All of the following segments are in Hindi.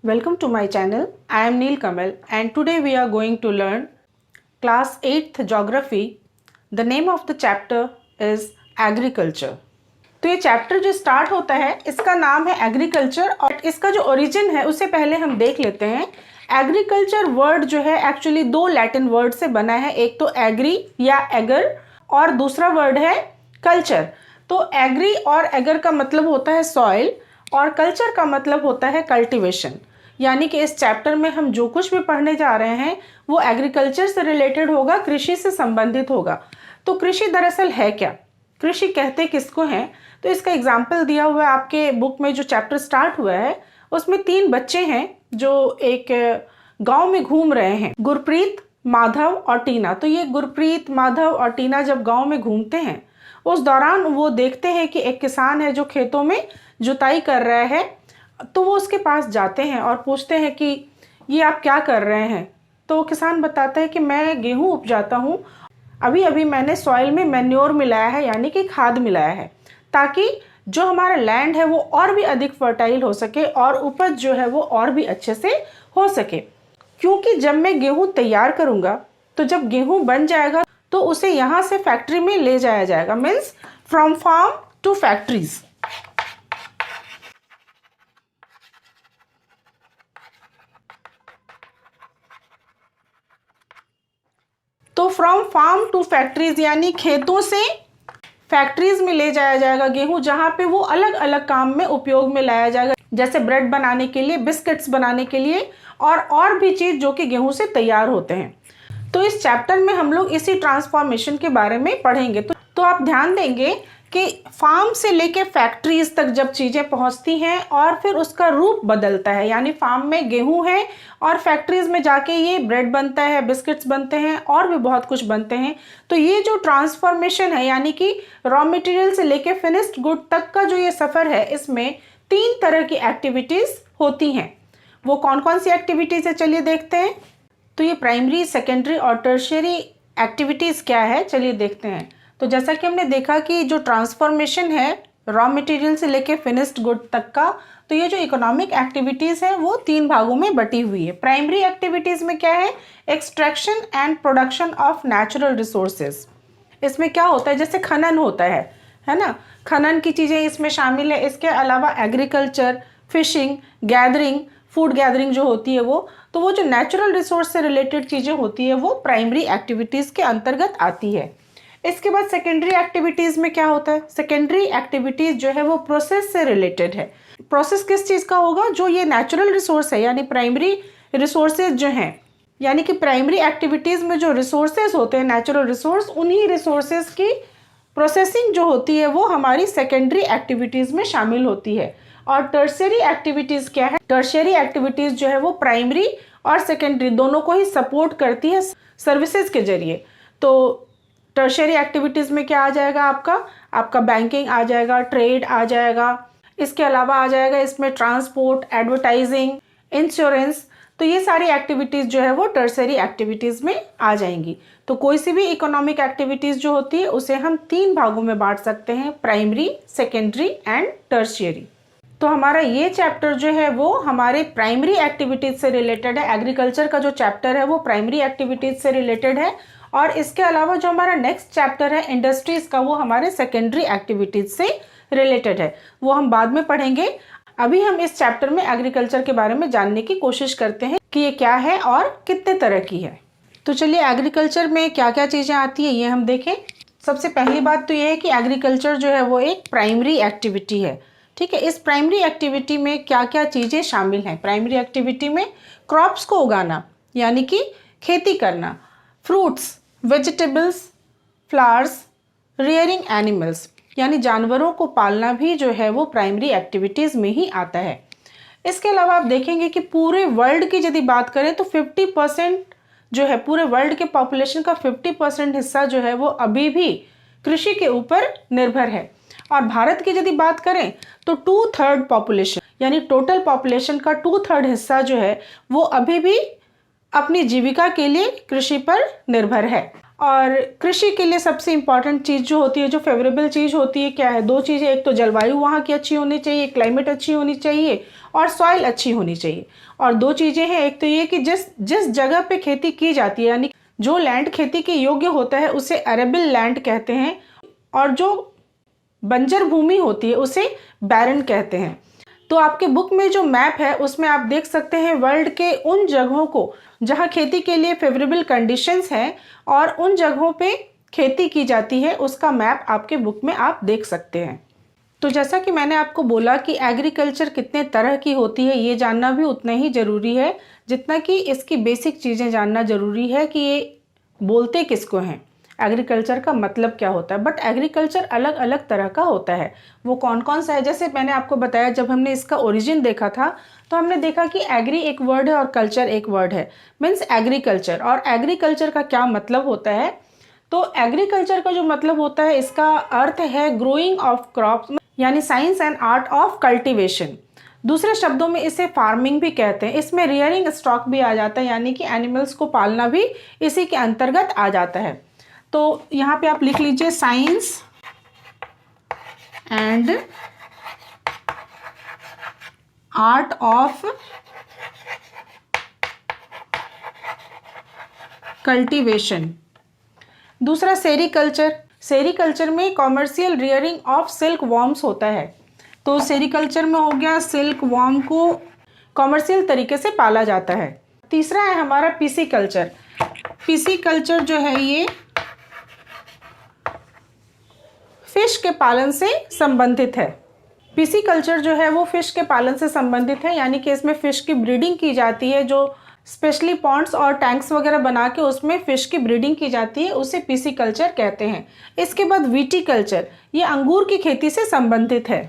Welcome to my channel. I am Neel Kamal and today we are going to learn class 8th geography. The name of the chapter is agriculture. तो ये चैप्टर जो स्टार्ट होता है इसका नाम है एग्रीकल्चर और इसका जो ओरिजिन है उससे पहले हम देख लेते हैं। एग्रीकल्चर वर्ड जो है एक्चुअली दो लैटिन वर्ड से बना है, एक तो एग्री या एगर और दूसरा वर्ड है कल्चर। तो एग्री और एगर का मतलब होता है सॉइल और कल्चर का मतलब होता है कल्टीवेशन। यानी कि इस चैप्टर में हम जो कुछ भी पढ़ने जा रहे हैं वो एग्रीकल्चर से रिलेटेड होगा, कृषि से संबंधित होगा। तो कृषि दरअसल है क्या, कृषि कहते किसको हैं, तो इसका एग्जाम्पल दिया हुआ है आपके बुक में। जो चैप्टर स्टार्ट हुआ है उसमें 3 बच्चे हैं जो एक गांव में घूम रहे हैं, गुरप्रीत, माधव और टीना। तो ये गुरप्रीत, माधव और टीना जब गांव में घूमते हैं उस दौरान वो देखते हैं कि एक किसान है जो खेतों में जुताई कर रहा है। तो वो उसके पास जाते हैं और पूछते हैं कि ये आप क्या कर रहे हैं। तो किसान बताता है कि मैं गेहूं उपजाता हूं, अभी अभी मैंने सॉइल में मैन्योर मिलाया है यानी कि खाद मिलाया है, ताकि जो हमारा लैंड है वो और भी अधिक फर्टाइल हो सके और उपज जो है वो और भी अच्छे से हो सके। क्योंकि जब मैं गेहूं तैयार करूंगा तो जब गेहूं बन जाएगा तो उसे यहाँ से फैक्ट्री में ले जाया जाएगा, means from farm to factories. तो फ्रॉम फार्म टू फैक्ट्रीज यानी खेतों से फैक्ट्रीज में ले जाया जाएगा गेहूं, जहां पे वो अलग अलग काम में उपयोग में लाया जाएगा, जैसे ब्रेड बनाने के लिए, बिस्किट्स बनाने के लिए और भी चीज जो कि गेहूं से तैयार होते हैं। तो इस चैप्टर में हम लोग इसी ट्रांसफॉर्मेशन के बारे में पढ़ेंगे। तो आप ध्यान देंगे कि फार्म से लेके फैक्ट्रीज तक जब चीज़ें पहुंचती हैं और फिर उसका रूप बदलता है, यानी फार्म में गेहूं है और फैक्ट्रीज में जाके ये ब्रेड बनता है, बिस्किट्स बनते हैं और भी बहुत कुछ बनते हैं। तो ये जो ट्रांसफॉर्मेशन है यानी कि रॉ मटेरियल से लेके फिनिश्ड गुड तक का जो ये सफ़र है, इसमें 3 तरह की एक्टिविटीज़ होती हैं। वो कौन कौन सी एक्टिविटीज़ है चलिए देखते हैं। तो ये प्राइमरी, सेकेंडरी और टर्शियरी एक्टिविटीज़ क्या है चलिए देखते हैं। तो जैसा कि हमने देखा कि जो ट्रांसफॉर्मेशन है रॉ मटेरियल से लेके फिनिश्ड गुड तक का, तो ये जो इकोनॉमिक एक्टिविटीज़ है वो 3 भागों में बटी हुई है। प्राइमरी एक्टिविटीज़ में क्या है, extraction and production of natural resources. इसमें क्या होता है, जैसे खनन होता है ना, खनन की चीज़ें इसमें शामिल है। इसके अलावा agriculture, fishing, gathering, food gathering जो होती है वो जो नेचुरल रिसोर्स से रिलेटेड चीज़ें होती है वो प्राइमरी एक्टिविटीज़ के अंतर्गत आती है। इसके बाद सेकेंडरी एक्टिविटीज़ में क्या होता है, सेकेंडरी एक्टिविटीज़ जो है वो प्रोसेस से रिलेटेड है। प्रोसेस किस चीज़ का होगा, जो ये नेचुरल रिसोर्स है यानी प्राइमरी रिसोर्सेज जो हैं, यानी कि प्राइमरी एक्टिविटीज़ में जो रिसोर्सेज होते हैं नेचुरल रिसोर्स, उन्हीं रिसोर्सेज की प्रोसेसिंग जो होती है वो हमारी सेकेंडरी एक्टिविटीज़ में शामिल होती है। और टर्शियरी एक्टिविटीज़ क्या है, टर्शियरी एक्टिविटीज़ जो है वो प्राइमरी और सेकेंडरी दोनों को ही सपोर्ट करती है सर्विसेज के जरिए। तो टर्शियरी एक्टिविटीज़ में क्या आ जाएगा, आपका बैंकिंग आ जाएगा, ट्रेड आ जाएगा, इसके अलावा आ जाएगा इसमें ट्रांसपोर्ट, एडवर्टाइजिंग, इंश्योरेंस। तो ये सारी एक्टिविटीज़ जो है वो टर्शियरी एक्टिविटीज़ में आ जाएंगी। तो कोई सी भी इकोनॉमिक एक्टिविटीज़ जो होती है उसे हम 3 भागों में बांट सकते हैं, प्राइमरी, सेकेंडरी एंड टर्शियरी। तो हमारा ये चैप्टर जो है वो हमारे प्राइमरी एक्टिविटीज़ से रिलेटेड है। एग्रीकल्चर का जो चैप्टर है वो प्राइमरी एक्टिविटीज़ से रिलेटेड है और इसके अलावा जो हमारा नेक्स्ट चैप्टर है इंडस्ट्रीज़ का, वो हमारे सेकेंडरी एक्टिविटीज़ से रिलेटेड है, वो हम बाद में पढ़ेंगे। अभी हम इस चैप्टर में एग्रीकल्चर के बारे में जानने की कोशिश करते हैं कि ये क्या है और कितने तरह की है। तो चलिए एग्रीकल्चर में क्या क्या चीज़ें आती है ये हम देखें। सबसे पहली बात तो ये है कि एग्रीकल्चर जो है वो एक प्राइमरी एक्टिविटी है, ठीक है। इस प्राइमरी एक्टिविटी में क्या क्या चीज़ें शामिल हैं, प्राइमरी एक्टिविटी में क्रॉप्स को उगाना यानी कि खेती करना, fruits, vegetables, flowers, rearing animals यानी जानवरों को पालना भी जो है वो प्राइमरी एक्टिविटीज़ में ही आता है। इसके अलावा आप देखेंगे कि पूरे वर्ल्ड की यदि बात करें तो 50% जो है, पूरे वर्ल्ड के पॉपुलेशन का 50% हिस्सा जो है वो अभी भी कृषि के ऊपर निर्भर है। और भारत की यदि बात करें तो 2/3 पॉपुलेशन यानी टोटल पॉपुलेशन का 2/3 हिस्सा जो है वो अभी भी अपनी जीविका के लिए कृषि पर निर्भर है। और कृषि के लिए सबसे इम्पॉर्टेंट चीज़ जो होती है, जो फेवरेबल चीज़ होती है, क्या है? दो चीज़ें, एक तो जलवायु वहाँ की अच्छी होनी चाहिए, क्लाइमेट अच्छी होनी चाहिए, और सॉइल अच्छी होनी चाहिए। और दो चीज़ें हैं, एक तो ये कि जिस जिस जगह पे खेती की जाती है, यानी जो लैंड खेती के योग्य होता है उसे अरेबल लैंड कहते हैं, और जो बंजर भूमि होती है उसे बैरन कहते हैं। तो आपके बुक में जो मैप है उसमें आप देख सकते हैं वर्ल्ड के उन जगहों को जहां खेती के लिए फेवरेबल कंडीशंस हैं और उन जगहों पे खेती की जाती है, उसका मैप आपके बुक में आप देख सकते हैं। तो जैसा कि मैंने आपको बोला कि एग्रीकल्चर कितने तरह की होती है, ये जानना भी उतना ही ज़रूरी है जितना कि इसकी बेसिक चीज़ें जानना ज़रूरी है कि ये बोलते किसको हैं, एग्रीकल्चर का मतलब क्या होता है। बट एग्रीकल्चर अलग अलग तरह का होता है। वो कौन कौन सा है? जैसे मैंने आपको बताया, जब हमने इसका ओरिजिन देखा था तो हमने देखा कि एग्री एक वर्ड है और कल्चर एक वर्ड है, मीन्स एग्रीकल्चर। और एग्रीकल्चर का क्या मतलब होता है? तो एग्रीकल्चर का जो मतलब होता है, इसका अर्थ है ग्रोइंग ऑफ क्रॉप्स, यानी science and art of cultivation. दूसरे शब्दों में इसे फार्मिंग भी कहते हैं। इसमें रियरिंग स्टॉक भी आ जाता है, यानी कि एनिमल्स को पालना भी इसी के अंतर्गत आ जाता है। तो यहाँ पे आप लिख लीजिए science and art of cultivation. दूसरा सेरीकल्चर। सेरीकल्चर में commercial rearing of silk worms होता है। तो सेरीकल्चर में हो गया सिल्क वॉर्म को कॉमर्शियल तरीके से पाला जाता है। तीसरा है हमारा पिसिकल्चर। पिसिकल्चर जो है ये फिश के पालन से संबंधित है। पिसिकल्चर जो है वो फिश के पालन से संबंधित है, यानी कि इसमें फिश की ब्रीडिंग की जाती है, जो स्पेशली पॉन्ड्स और टैंक्स वगैरह बना के उसमें फिश की ब्रीडिंग की जाती है, उसे पिसिकल्चर कहते हैं। इसके बाद विटीकल्चर, ये अंगूर की खेती से संबंधित है।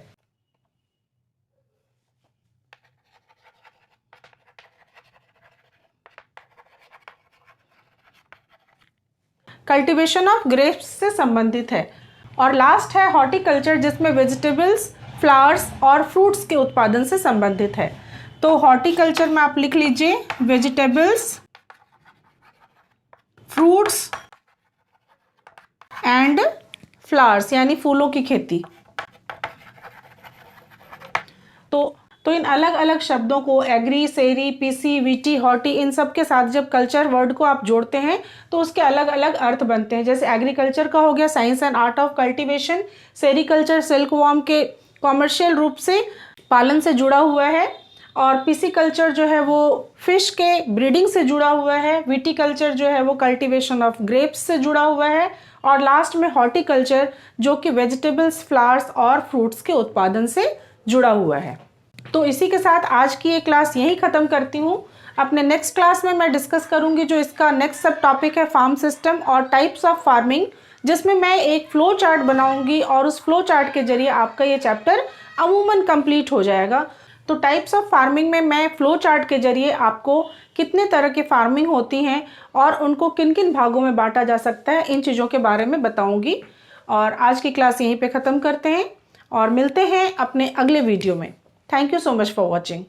कल्टीवेशन ऑफ ग्रेप्स से संबंधित है। और लास्ट है हॉर्टिकल्चर, जिसमें वेजिटेबल्स, फ्लावर्स और फ्रूट्स के उत्पादन से संबंधित है। तो हॉर्टिकल्चर में आप लिख लीजिए वेजिटेबल्स, फ्रूट्स एंड फ्लावर्स, यानी फूलों की खेती। तो इन अलग अलग शब्दों को एग्री, सेरी, पीसी, वीटी, हॉर्टी, इन सब के साथ जब कल्चर वर्ड को आप जोड़ते हैं तो उसके अलग अलग अर्थ बनते हैं। जैसे एग्रीकल्चर का हो गया science and art of cultivation, sericulture silk worm के कॉमर्शियल रूप से पालन से जुड़ा हुआ है, और पिसिकल्चर जो है वो फिश के ब्रीडिंग से जुड़ा हुआ है, विटीकल्चर जो है वो कल्टीवेशन ऑफ ग्रेप्स से जुड़ा हुआ है, और लास्ट में हॉर्टिकल्चर जो कि वेजिटेबल्स, फ्लावर्स और फ्रूट्स के उत्पादन से जुड़ा हुआ है। तो इसी के साथ आज की ये क्लास यहीं ख़त्म करती हूँ। अपने नेक्स्ट क्लास में मैं डिस्कस करूँगी जो इसका नेक्स्ट सब टॉपिक है फार्म सिस्टम और टाइप्स ऑफ फार्मिंग, जिसमें मैं एक फ्लो चार्ट बनाऊँगी और उस फ्लो चार्ट के जरिए आपका ये चैप्टर अमूमन कंप्लीट हो जाएगा। तो टाइप्स ऑफ फार्मिंग में मैं फ्लो चार्ट के जरिए आपको कितने तरह की फार्मिंग होती हैं और उनको किन किन भागों में बांटा जा सकता है, इन चीज़ों के बारे में बताऊँगी। और आज की क्लास यहीं पर ख़त्म करते हैं और मिलते हैं अपने अगले वीडियो में। Thank you so much for watching.